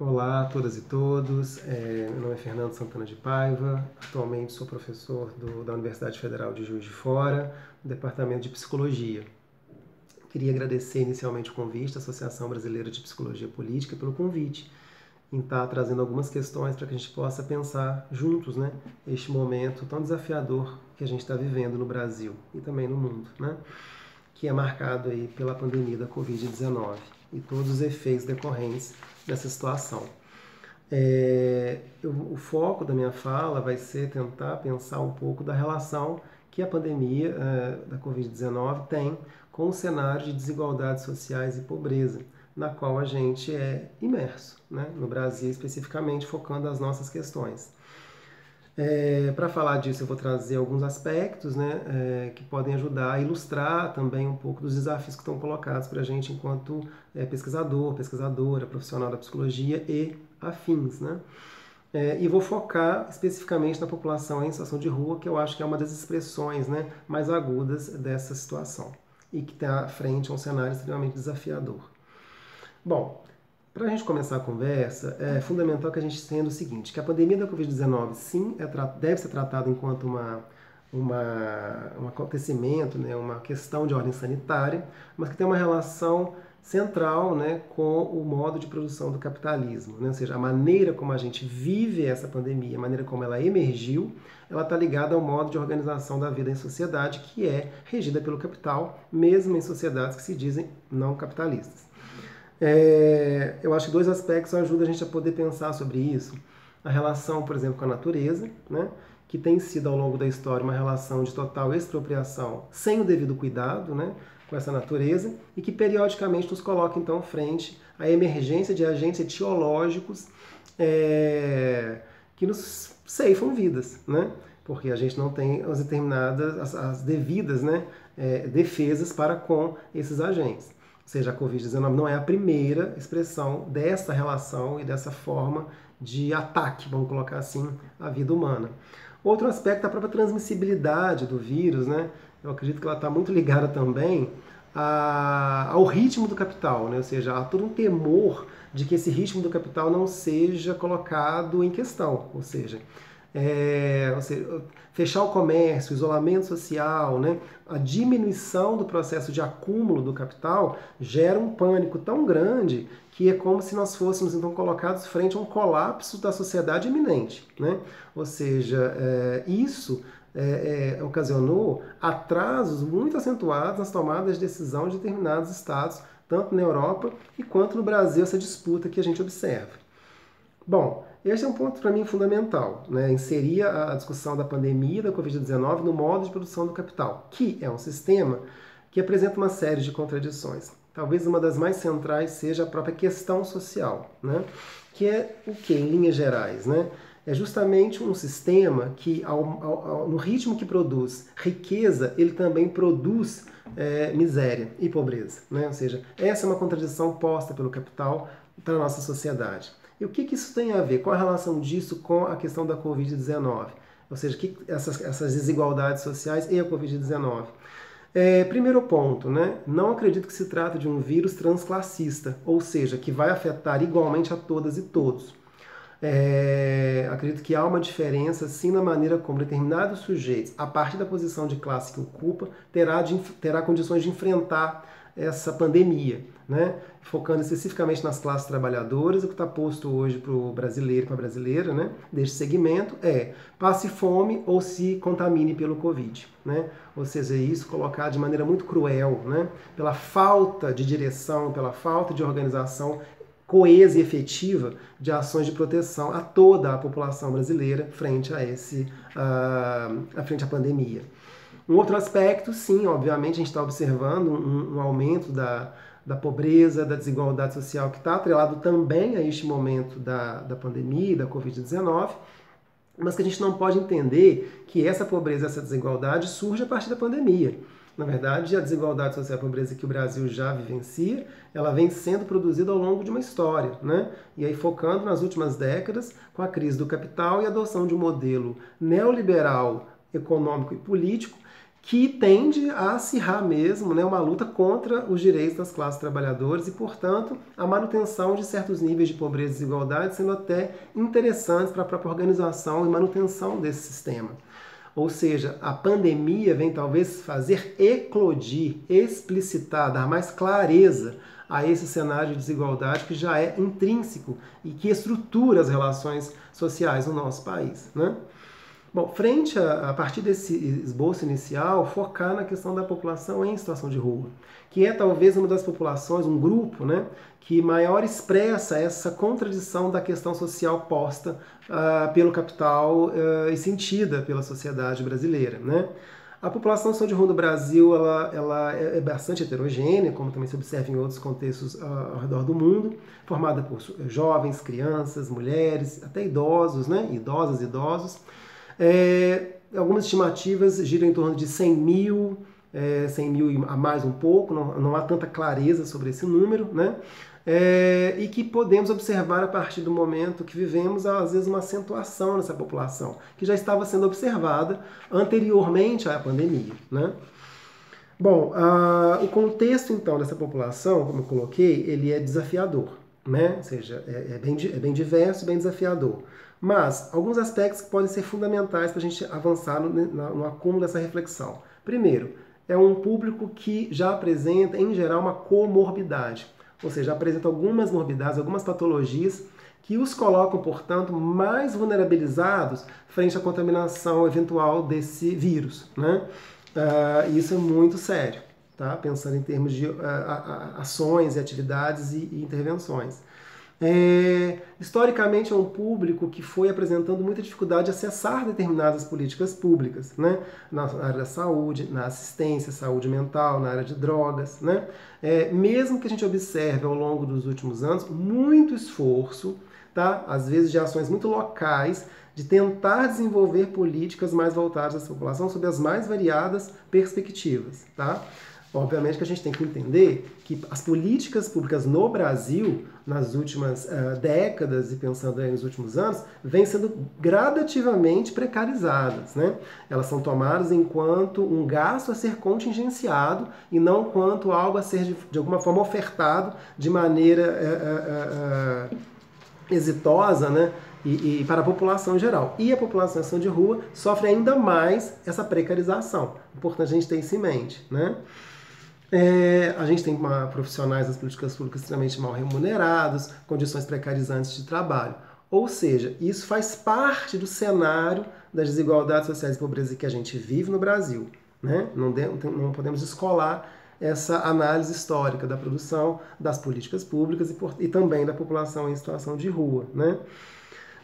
Olá a todas e todos, meu nome é Fernando Santana de Paiva, atualmente sou professor da Universidade Federal de Juiz de Fora, no Departamento de Psicologia. Queria agradecer inicialmente o convite da Associação Brasileira de Psicologia Política pelo convite, em estar trazendo algumas questões para que a gente possa pensar juntos, né, este momento tão desafiador que a gente está vivendo no Brasil e também no mundo, né, que é marcado aí pela pandemia da Covid-19 e todos os efeitos decorrentes dessa situação. O foco da minha fala vai ser tentar pensar um pouco da relação que a pandemia da Covid-19 tem com o cenário de desigualdades sociais e pobreza, na qual a gente é imerso, né? No Brasil especificamente, focando as nossas questões. Para falar disso, eu vou trazer alguns aspectos, né, que podem ajudar a ilustrar também um pouco dos desafios que estão colocados para a gente enquanto pesquisador, pesquisadora, profissional da psicologia e afins. Né? E vou focar especificamente na população em situação de rua, que eu acho que é uma das expressões, né, mais agudas dessa situação e que está frente a um cenário extremamente desafiador. Bom, para a gente começar a conversa, é fundamental que a gente entenda o seguinte, que a pandemia da Covid-19, sim, deve ser tratada enquanto um acontecimento, né, uma questão de ordem sanitária, mas que tem uma relação central, né, com o modo de produção do capitalismo, né? Ou seja, a maneira como a gente vive essa pandemia, a maneira como ela emergiu, ela está ligada ao modo de organização da vida em sociedade, que é regida pelo capital, mesmo em sociedades que se dizem não capitalistas. Eu acho que dois aspectos ajudam a gente a poder pensar sobre isso. A relação, por exemplo, com a natureza, né, que tem sido ao longo da história uma relação de total expropriação sem o devido cuidado, né, com essa natureza, e que periodicamente nos coloca então frente à emergência de agentes etiológicos que nos ceifam vidas, né, porque a gente não tem as determinadas, as devidas, né, defesas para com esses agentes. Ou seja, a Covid-19 não é a primeira expressão dessa relação e dessa forma de ataque, vamos colocar assim, à vida humana. Outro aspecto é a própria transmissibilidade do vírus, né? Eu acredito que ela está muito ligada também ao ritmo do capital, né? Ou seja, há todo um temor de que esse ritmo do capital não seja colocado em questão, ou seja, fechar o comércio, o isolamento social, né, a diminuição do processo de acúmulo do capital gera um pânico tão grande que é como se nós fôssemos então colocados frente a um colapso da sociedade iminente. Né? Ou seja, isso ocasionou atrasos muito acentuados nas tomadas de decisão de determinados estados, tanto na Europa e quanto no Brasil, essa disputa que a gente observa. Bom, este é um ponto para mim fundamental, né? Inserir a discussão da pandemia da Covid-19 no modo de produção do capital, que é um sistema que apresenta uma série de contradições. Talvez uma das mais centrais seja a própria questão social, né? Que é o que, em linhas gerais, né? É justamente um sistema que, no ritmo que produz riqueza, ele também produz miséria e pobreza, né? Ou seja, essa é uma contradição posta pelo capital para a nossa sociedade. E o que isso tem a ver? Qual a relação disso com a questão da Covid-19? Ou seja, essas desigualdades sociais e a Covid-19? Primeiro ponto, né? Não acredito que se trata de um vírus transclassista, ou seja, que vai afetar igualmente a todas e todos. Acredito que há uma diferença, sim, na maneira como determinados sujeitos, a partir da posição de classe que ocupa, terá condições de enfrentar essa pandemia, né? Focando especificamente nas classes trabalhadoras. O que está posto hoje para o brasileiro e para a brasileira, né, deste segmento passe fome ou se contamine pelo Covid. Né? Ou seja, isso colocado de maneira muito cruel, né, pela falta de direção, pela falta de organização coesa e efetiva de ações de proteção a toda a população brasileira frente frente à pandemia. Um outro aspecto, sim, obviamente a gente está observando um aumento da pobreza, da desigualdade social, que está atrelado também a este momento da pandemia, da Covid-19, mas que a gente não pode entender que essa pobreza, essa desigualdade surge a partir da pandemia. Na verdade, a desigualdade social e a pobreza que o Brasil já vivencia, ela vem sendo produzida ao longo de uma história, né? E aí focando nas últimas décadas, com a crise do capital e a adoção de um modelo neoliberal, econômico e político, que tende a acirrar mesmo, né, uma luta contra os direitos das classes trabalhadoras e, portanto, a manutenção de certos níveis de pobreza e desigualdade, sendo até interessantes para a própria organização e manutenção desse sistema. Ou seja, a pandemia vem talvez fazer eclodir, explicitar, dar mais clareza a esse cenário de desigualdade que já é intrínseco e que estrutura as relações sociais no nosso país, né? Bom, a partir desse esboço inicial, focar na questão da população em situação de rua, que é talvez uma das populações, um grupo, né, que maior expressa essa contradição da questão social posta pelo capital e sentida pela sociedade brasileira, né? A população de rua no Brasil ela é bastante heterogênea, como também se observa em outros contextos ao redor do mundo, formada por jovens, crianças, mulheres, até idosos, né, idosas e idosos. Algumas estimativas giram em torno de 100 mil a mais um pouco, não há tanta clareza sobre esse número, né? E que podemos observar a partir do momento que vivemos, às vezes, uma acentuação nessa população, que já estava sendo observada anteriormente à pandemia, né? Bom, o contexto, então, dessa população, como eu coloquei, ele é desafiador, né? Ou seja, é bem diverso, bem desafiador. Mas, alguns aspectos que podem ser fundamentais para a gente avançar no acúmulo dessa reflexão. Primeiro, é um público que já apresenta, em geral, uma comorbidade. Ou seja, apresenta algumas morbidades, algumas patologias que os colocam, portanto, mais vulnerabilizados frente à contaminação eventual desse vírus, né? Isso é muito sério, tá? Pensando em termos de ações e atividades e intervenções. Historicamente é um público que foi apresentando muita dificuldade de acessar determinadas políticas públicas, né? Na área da saúde, na assistência, saúde mental, na área de drogas, né? Mesmo que a gente observe ao longo dos últimos anos muito esforço, tá? Às vezes de ações muito locais, de tentar desenvolver políticas mais voltadas à essa população sob as mais variadas perspectivas, tá? Obviamente que a gente tem que entender que as políticas públicas no Brasil, nas últimas décadas e pensando aí nos últimos anos, vêm sendo gradativamente precarizadas, né? Elas são tomadas enquanto um gasto a ser contingenciado e não quanto algo a ser de alguma forma ofertado de maneira exitosa, né? E para a população em geral. E a população em situação de rua sofre ainda mais essa precarização. Importante a gente ter isso em mente, né? A gente tem profissionais das políticas públicas extremamente mal remunerados, condições precarizantes de trabalho. Ou seja, isso faz parte do cenário das desigualdades sociais e pobreza que a gente vive no Brasil, né? Não podemos descolar essa análise histórica da produção das políticas públicas e também da população em situação de rua, né?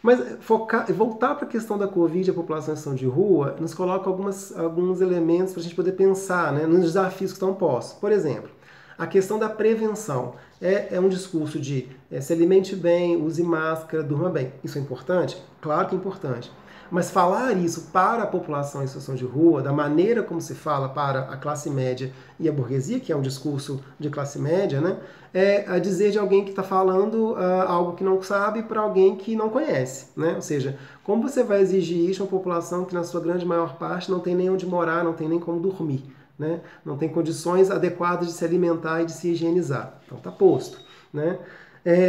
Mas voltar para a questão da Covid e a população em situação de rua nos coloca alguns elementos para a gente poder pensar, né, nos desafios que estão postos. Por exemplo, a questão da prevenção. É um discurso de se alimente bem, use máscara, durma bem. Isso é importante? Claro que é importante. Mas falar isso para a população em situação de rua, da maneira como se fala para a classe média e a burguesia, que é um discurso de classe média, né, é a dizer de alguém que está falando algo que não sabe para alguém que não conhece, né? Ou seja, como você vai exigir isso a uma população que na sua grande maior parte não tem nem onde morar, não tem nem como dormir, né? Não tem condições adequadas de se alimentar e de se higienizar. Então está posto, né?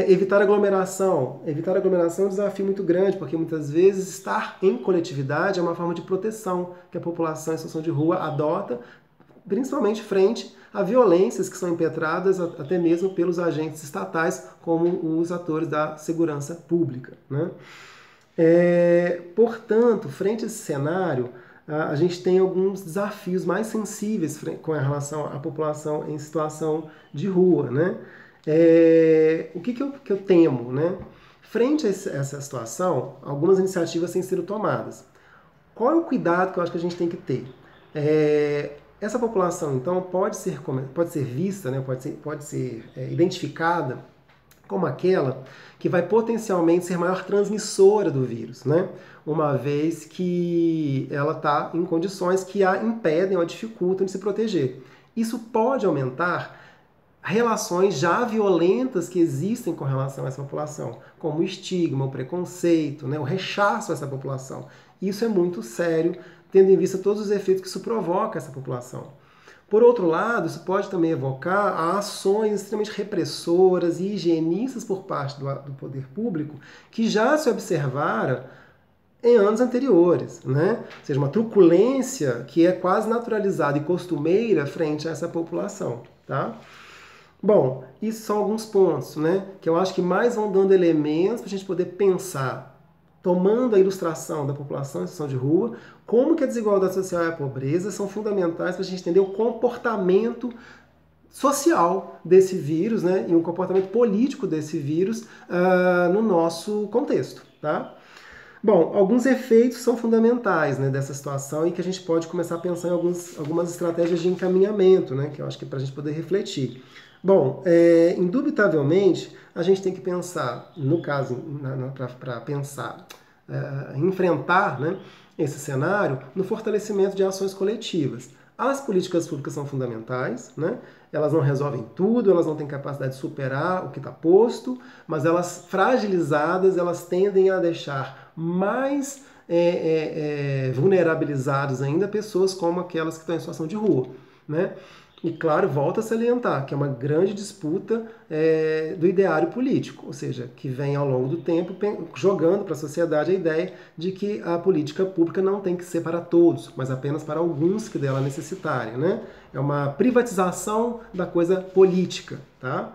Evitar aglomeração. Evitar aglomeração é um desafio muito grande, porque muitas vezes estar em coletividade é uma forma de proteção que a população em situação de rua adota, principalmente frente a violências que são impetradas até mesmo pelos agentes estatais, como os atores da segurança pública, né? Portanto, frente a esse cenário, a gente tem alguns desafios mais sensíveis com relação à população em situação de rua, né? O que eu temo, né? Frente a essa situação, algumas iniciativas têm sido tomadas. Qual é o cuidado que eu acho que a gente tem que ter? Essa população, então, pode ser vista, né? pode ser identificada como aquela que vai potencialmente ser maior transmissora do vírus, né? Uma vez que ela está em condições que a impedem ou a dificultam de se proteger. Isso pode aumentar relações já violentas que existem com relação a essa população, como o estigma, o preconceito, né, o rechaço a essa população. Isso é muito sério tendo em vista todos os efeitos que isso provoca essa população. Por outro lado, isso pode também evocar ações extremamente repressoras e higienistas por parte do poder público que já se observaram em anos anteriores, né? Ou seja, uma truculência que é quase naturalizada e costumeira frente a essa população, tá? Bom, isso são alguns pontos, né? Que eu acho que mais vão dando elementos para a gente poder pensar, tomando a ilustração da população em situação de rua, como que a desigualdade social e a pobreza são fundamentais para a gente entender o comportamento social desse vírus, né? E um comportamento político desse vírus no nosso contexto, tá? Bom, alguns efeitos são fundamentais, né, dessa situação e que a gente pode começar a pensar em algumas estratégias de encaminhamento, né, que eu acho que é para a gente poder refletir. Bom, indubitavelmente, a gente tem que pensar, no caso, para pensar, enfrentar, né, esse cenário no fortalecimento de ações coletivas. As políticas públicas são fundamentais, né? Elas não resolvem tudo, elas não têm capacidade de superar o que está posto, mas elas, fragilizadas, elas tendem a deixar mais vulnerabilizados ainda pessoas como aquelas que estão em situação de rua, né? E, claro, volta a salientar que é uma grande disputa do ideário político, ou seja, que vem ao longo do tempo jogando para a sociedade a ideia de que a política pública não tem que ser para todos, mas apenas para alguns que dela necessitarem, né? É uma privatização da coisa política, tá?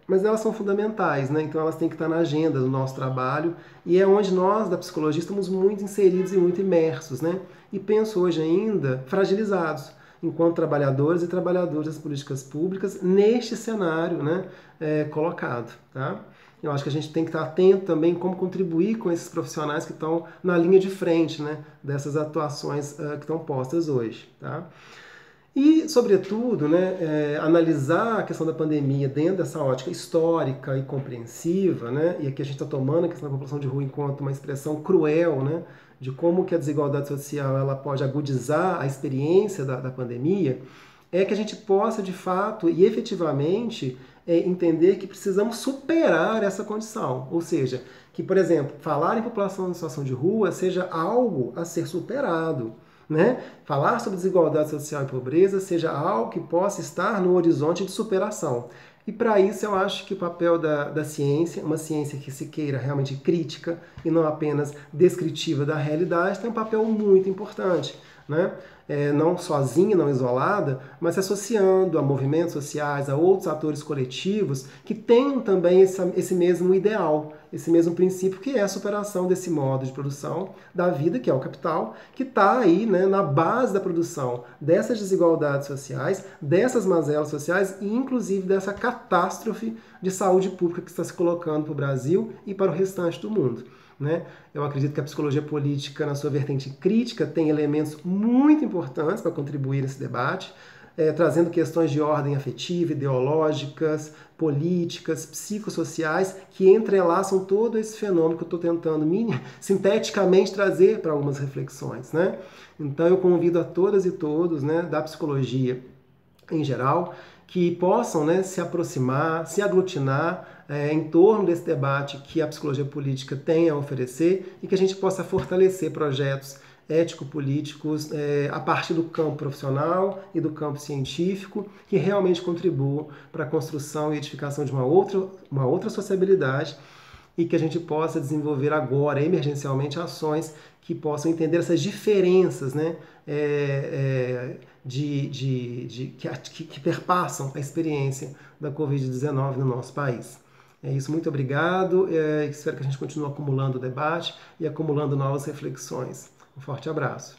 Mas elas são fundamentais, né? Então elas têm que estar na agenda do nosso trabalho e é onde nós, da psicologia, estamos muito inseridos e muito imersos, né? E penso hoje ainda fragilizados, enquanto trabalhadores e trabalhadoras das políticas públicas, neste cenário, né, colocado, tá? Eu acho que a gente tem que estar atento também como contribuir com esses profissionais que estão na linha de frente, né, dessas atuações que estão postas hoje, tá? E, sobretudo, né, analisar a questão da pandemia dentro dessa ótica histórica e compreensiva, né, e aqui a gente está tomando a questão da população de rua enquanto uma expressão cruel, né, de como que a desigualdade social ela pode agudizar a experiência da pandemia, é que a gente possa, de fato e efetivamente, entender que precisamos superar essa condição. Ou seja, que, por exemplo, falar em população em situação de rua seja algo a ser superado. Né? Falar sobre desigualdade social e pobreza seja algo que possa estar no horizonte de superação. E para isso eu acho que o papel da ciência, uma ciência que se queira realmente crítica e não apenas descritiva da realidade, tem um papel muito importante. Né? Não sozinha, não isolada, mas se associando a movimentos sociais, a outros atores coletivos que tenham também esse mesmo ideal, esse mesmo princípio que é a superação desse modo de produção da vida, que é o capital, que está aí, né, na base da produção dessas desigualdades sociais, dessas mazelas sociais e inclusive dessa catástrofe de saúde pública que está se colocando para o Brasil e para o restante do mundo. Né? Eu acredito que a psicologia política, na sua vertente crítica, tem elementos muito importantes para contribuir nesse debate, trazendo questões de ordem afetiva, ideológicas, políticas, psicossociais, que entrelaçam todo esse fenômeno que eu estou tentando sinteticamente trazer para algumas reflexões. Né? Então eu convido a todas e todos, né, da psicologia em geral, que possam, né, se aproximar, se aglutinar em torno desse debate que a psicologia política tem a oferecer e que a gente possa fortalecer projetos ético-políticos a partir do campo profissional e do campo científico que realmente contribuam para a construção e edificação de uma outra sociabilidade e que a gente possa desenvolver agora, emergencialmente, ações que possam entender essas diferenças, né, que perpassam a experiência da Covid-19 no nosso país. É isso, muito obrigado. Espero que a gente continue acumulando o debate e acumulando novas reflexões. Um forte abraço.